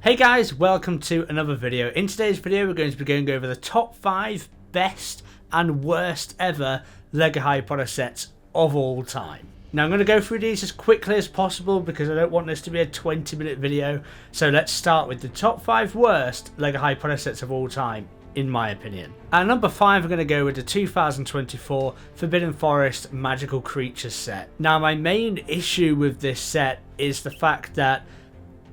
Hey guys, welcome to another video. In today's video we're going to be going over the top 5 best and worst ever LEGO Harry Potter sets of all time. Now I'm going to go through these as quickly as possible because I don't want this to be a 20-minute video. So let's start with the top 5 worst LEGO Harry Potter sets of all time, in my opinion. At number 5 we're going to go with the 2024 Forbidden Forest Magical Creatures set. Now my main issue with this set is the fact that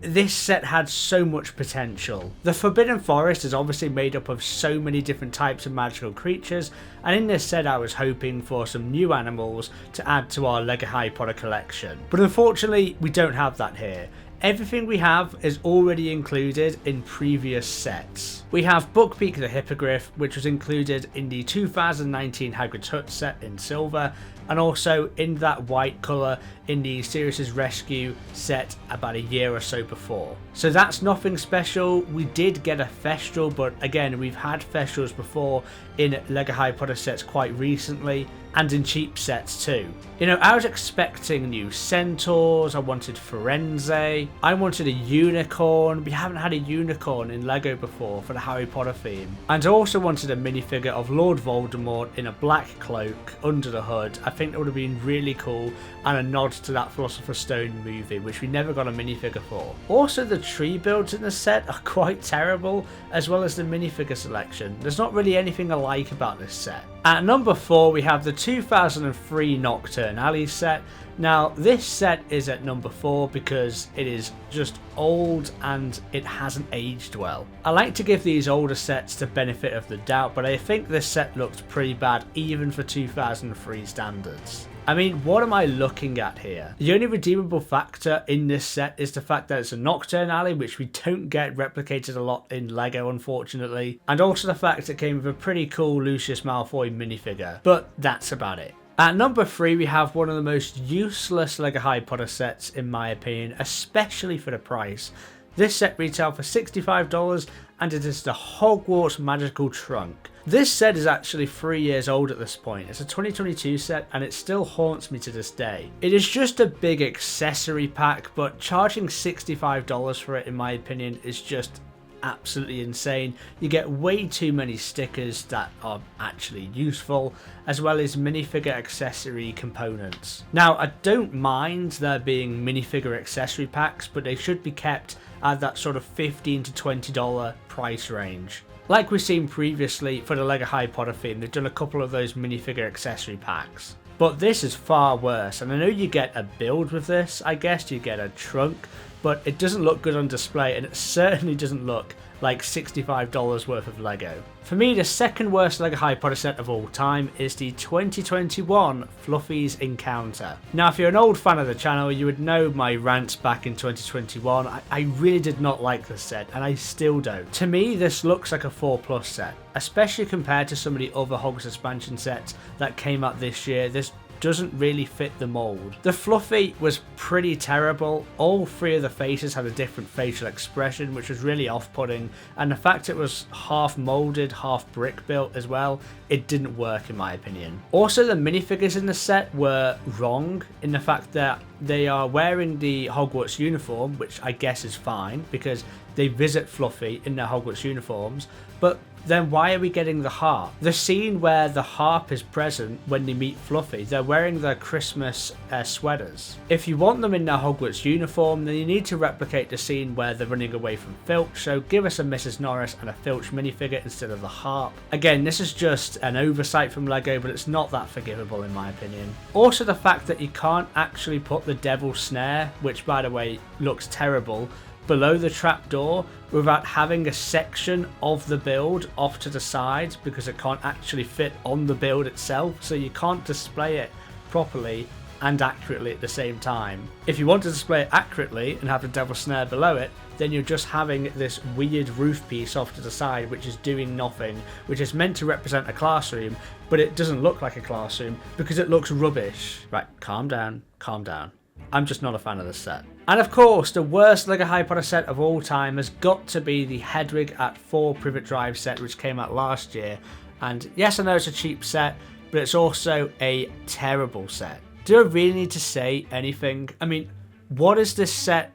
this set had so much potential. The Forbidden Forest is obviously made up of so many different types of magical creatures, and in this set I was hoping for some new animals to add to our LEGO Harry Potter collection. But unfortunately we don't have that here. Everything we have is already included in previous sets. We have Buckbeak the Hippogriff, which was included in the 2019 Hagrid's Hut set in silver, and also in that white colour in the Sirius's Rescue set about a year or so before. So that's nothing special. We did get a Thestral, but again we've had Thestrals before in LEGO Harry Potter sets quite recently, and in cheap sets too. You know, I was expecting new centaurs, I wanted Firenze, I wanted a unicorn. We haven't had a unicorn in LEGO before for the Harry Potter theme. And I also wanted a minifigure of Lord Voldemort in a black cloak under the hood. I think that would have been really cool, and a nod to that Philosopher's Stone movie, which we never got a minifigure for. Also the tree builds in the set are quite terrible, as well as the minifigure selection. There's not really anything I like about this set. At number 4 we have the 2003 Nocturne Alley set. Now this set is at number 4 because it is just old and it hasn't aged well. I like to give these older sets the benefit of the doubt, but I think this set looks pretty bad even for 2003 standards. I mean, what am I looking at here? The only redeemable factor in this set is the fact that it's a Nocturne Alley, which we don't get replicated a lot in LEGO, unfortunately. And also the fact it came with a pretty cool Lucius Malfoy minifigure. But that's about it. At number 3 we have one of the most useless LEGO Harry Potter sets in my opinion, especially for the price. This set retailed for $65 and it is the Hogwarts Magical Trunk. This set is actually 3 years old at this point. It's a 2022 set and it still haunts me to this day. It is just a big accessory pack, but charging $65 for it in my opinion is just absolutely insane. You get way too many stickers that are actually useful, as well as minifigure accessory components. Now I don't mind there being minifigure accessory packs, but they should be kept at that sort of $15 to $20 price range. Like we've seen previously for the LEGO Harry Potter theme, they've done a couple of those minifigure accessory packs. But this is far worse, and I know you get a build with this, I guess you get a trunk, but it doesn't look good on display, and it certainly doesn't look like $65 worth of LEGO. For me, the second worst LEGO Harry Potter set of all time is the 2021 Fluffy's Encounter. Now if you're an old fan of the channel, you would know my rants back in 2021. I really did not like this set, and I still don't. To me, this looks like a 4+ set, especially compared to some of the other Hogwarts expansion sets that came out this year. This doesn't really fit the mold. The Fluffy was pretty terrible. All 3 of the faces had a different facial expression, which was really off-putting, and the fact it was half molded, half brick built as well, it didn't work in my opinion. Also the minifigures in the set were wrong in the fact that they are wearing the Hogwarts uniform, which I guess is fine because they visit Fluffy in their Hogwarts uniforms, but then why are we getting the harp? The scene where the harp is present when they meet Fluffy, they're wearing their Christmas sweaters. If you want them in their Hogwarts uniform, then you need to replicate the scene where they're running away from Filch, so give us a Mrs. Norris and a Filch minifigure instead of the harp. Again, this is just an oversight from LEGO, but it's not that forgivable in my opinion. Also the fact that you can't actually put the Devil's Snare, which by the way looks terrible, below the trapdoor without having a section of the build off to the side, because it can't actually fit on the build itself, so you can't display it properly and accurately at the same time. If you want to display it accurately and have the Devil's Snare below it, then you're just having this weird roof piece off to the side which is doing nothing, which is meant to represent a classroom, but it doesn't look like a classroom because it looks rubbish. Right, calm down, calm down. I'm just not a fan of this set. And of course, the worst LEGO Harry Potter set of all time has got to be the Hedwig at 4 Privet Drive set, which came out last year. And yes, I know it's a cheap set, but it's also a terrible set. Do I really need to say anything? I mean, what is this set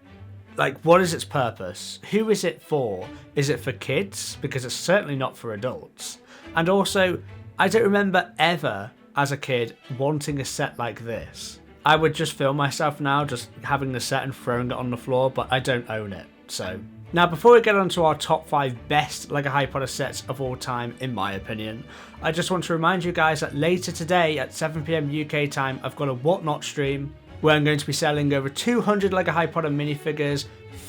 Like, what is its purpose? Who is it for? Is it for kids? Because it's certainly not for adults. And also, I don't remember ever, as a kid, wanting a set like this. I would just film myself now just having the set and throwing it on the floor, but I don't own it, so. Now, before we get on to our top 5 best LEGO Harry Potter sets of all time, in my opinion, I just want to remind you guys that later today at 7 PM UK time, I've got a Whatnot stream where I'm going to be selling over 200 LEGO Harry Potter minifigures,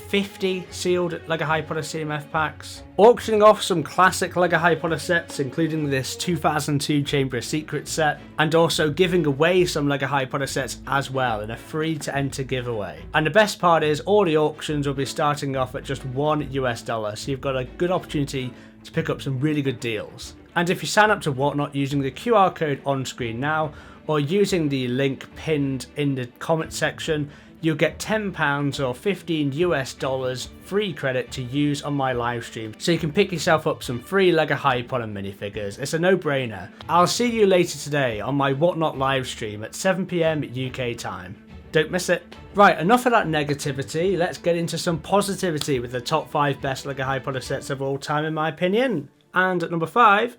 50 sealed LEGO Harry Potter CMF packs, auctioning off some classic LEGO Harry Potter sets, including this 2002 Chamber of Secrets set, and also giving away some LEGO Harry Potter sets as well in a free to enter giveaway. And the best part is all the auctions will be starting off at just $1 US, so you've got a good opportunity to pick up some really good deals. And if you sign up to Whatnot using the QR code on screen now, or using the link pinned in the comment section, you'll get £10 or $15 US free credit to use on my live stream, so you can pick yourself up some free LEGO Harry Potter minifigures. It's a no-brainer. I'll see you later today on my Whatnot live stream at 7 PM UK time. Don't miss it. Right, enough of that negativity, let's get into some positivity with the top 5 best LEGO Harry Potter sets of all time in my opinion. And at number 5,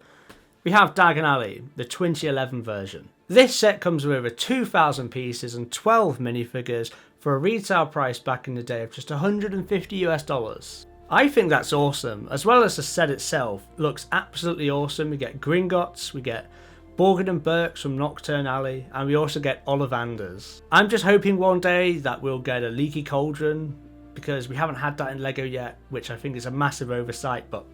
we have Diagon Alley, the 2011 version. This set comes with over 2,000 pieces and 12 minifigures for a retail price back in the day of just $150 US. I think that's awesome, as well as the set itself looks absolutely awesome. We get Gringotts, we get Borgin and Burks from Nocturne Alley, and we also get Ollivanders. I'm just hoping one day that we'll get a Leaky Cauldron, because we haven't had that in LEGO yet, which I think is a massive oversight, but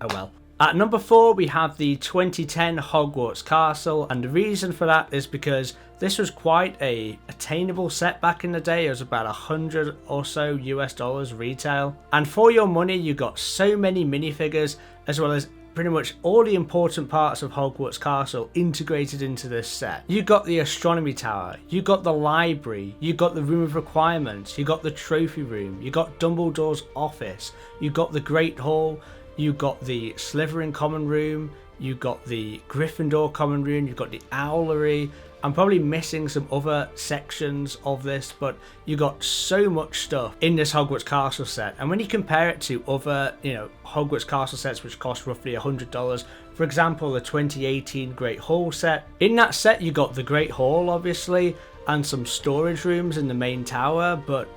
oh well. At number 4, we have the 2010 Hogwarts Castle, and the reason for that is because this was quite a attainable set back in the day. It was about $100 or so US retail, and for your money you got so many minifigures, as well as pretty much all the important parts of Hogwarts Castle integrated into this set. You got the astronomy tower, you got the library, you got the room of requirements, you got the trophy room, you got Dumbledore's office, you got the Great Hall, you got the Slytherin common room, you got the Gryffindor common room, you've got the Owlery. I'm probably missing some other sections of this, but you got so much stuff in this Hogwarts Castle set. And when you compare it to other, Hogwarts Castle sets which cost roughly $100, for example, the 2018 Great Hall set. In that set, you got the Great Hall, obviously, and some storage rooms in the main tower, but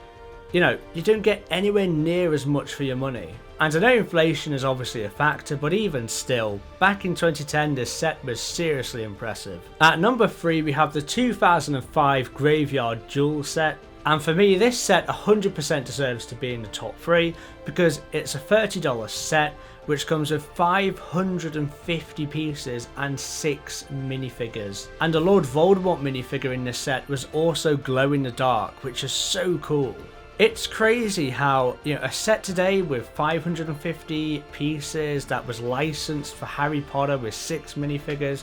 you don't get anywhere near as much for your money. And I know inflation is obviously a factor, but even still, back in 2010 this set was seriously impressive. At number 3 we have the 2005 Graveyard Jewel set, and for me this set 100% deserves to be in the top 3 because it's a $30 set which comes with 550 pieces and 6 minifigures. And the Lord Voldemort minifigure in this set was also glow in the dark, which is so cool. It's crazy how, a set today with 550 pieces that was licensed for Harry Potter with 6 minifigures,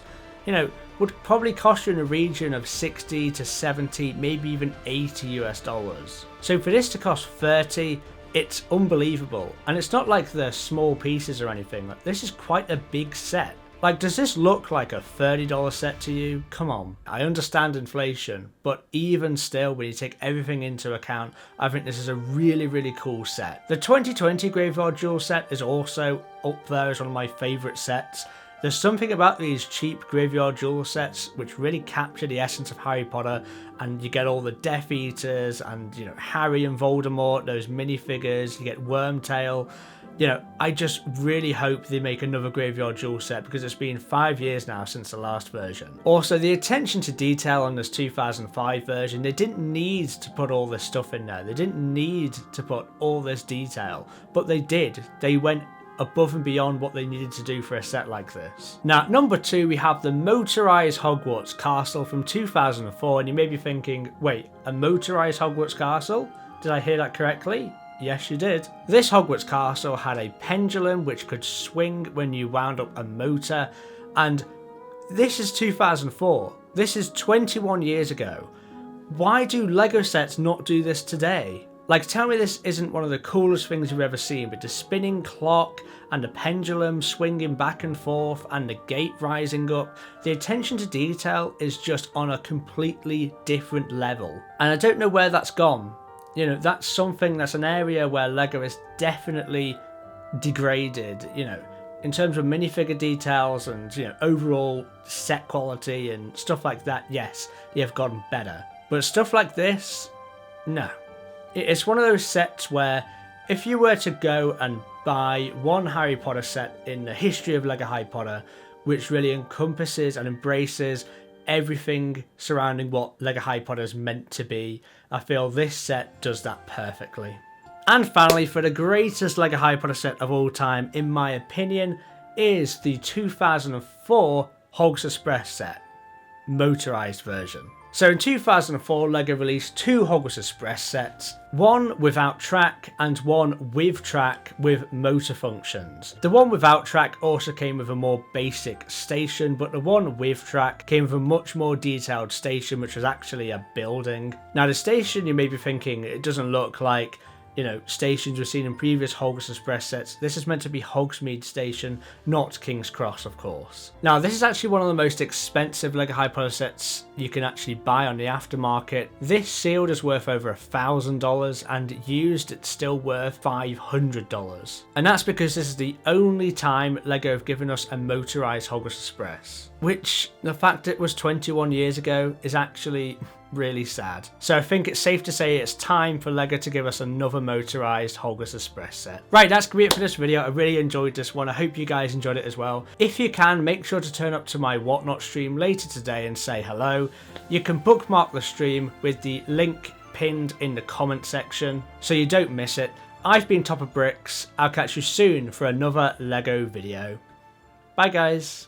would probably cost you in the region of 60 to 70, maybe even 80 US dollars. So for this to cost 30, it's unbelievable. And it's not like they're small pieces or anything. Like, this is quite a big set. Like, does this look like a $30 set to you? Come on. I understand inflation, but even still, when you take everything into account, I think this is a really, really cool set. The 2020 Graveyard Jewel set is also up there as one of my favourite sets. There's something about these cheap Graveyard Jewel sets which really capture the essence of Harry Potter, and you get all the Death Eaters and, Harry and Voldemort, those minifigures, you get Wormtail. I just really hope they make another Graveyard Jewel set because it's been 5 years now since the last version. Also, the attention to detail on this 2005 version, they didn't need to put all this stuff in there. They didn't need to put all this detail, but they did. They went above and beyond what they needed to do for a set like this. Now, at number 2, we have the motorized Hogwarts Castle from 2004, and you may be thinking, wait, a motorized Hogwarts Castle? Did I hear that correctly? Yes, you did. This Hogwarts Castle had a pendulum which could swing when you wound up a motor, and this is 2004. This is 21 years ago. Why do LEGO sets not do this today? Like, tell me this isn't one of the coolest things you've ever seen, with the spinning clock and the pendulum swinging back and forth and the gate rising up. The attention to detail is just on a completely different level. And I don't know where that's gone. You know, that's something, that's an area where LEGO is definitely degraded, you know, in terms of minifigure details and, you know, overall set quality and stuff like that. Yes, they have gotten better, but stuff like this, no. It's one of those sets where if you were to go and buy one Harry Potter set in the history of LEGO Harry Potter, which really encompasses and embraces everything surrounding what LEGO Harry Potter is meant to be, I feel this set does that perfectly. And finally, for the greatest LEGO Harry Potter set of all time, in my opinion, is the 2004 Hogwarts Express set, motorised version. So in 2004, LEGO released two Hogwarts Express sets, one without track and one with track with motor functions. The one without track also came with a more basic station, but the one with track came with a much more detailed station, which was actually a building. Now the station, you may be thinking, it doesn't look like, you know, stations we've seen in previous Hogwarts Express sets. This is meant to be Hogsmeade Station, not King's Cross, of course. Now, this is actually one of the most expensive LEGO Harry Potter sets you can actually buy on the aftermarket. This sealed is worth over $1,000, and used it's still worth $500. And that's because this is the only time LEGO have given us a motorised Hogwarts Express, which the fact it was 21 years ago is actually really sad. So I think it's safe to say it's time for LEGO to give us another motorised Hogwarts Express set. Right, that's going to be it for this video. I really enjoyed this one. I hope you guys enjoyed it as well. If you can, make sure to turn up to my Whatnot stream later today and say hello. You can bookmark the stream with the link pinned in the comment section so you don't miss it. I've been TopicBricks. I'll catch you soon for another LEGO video. Bye guys.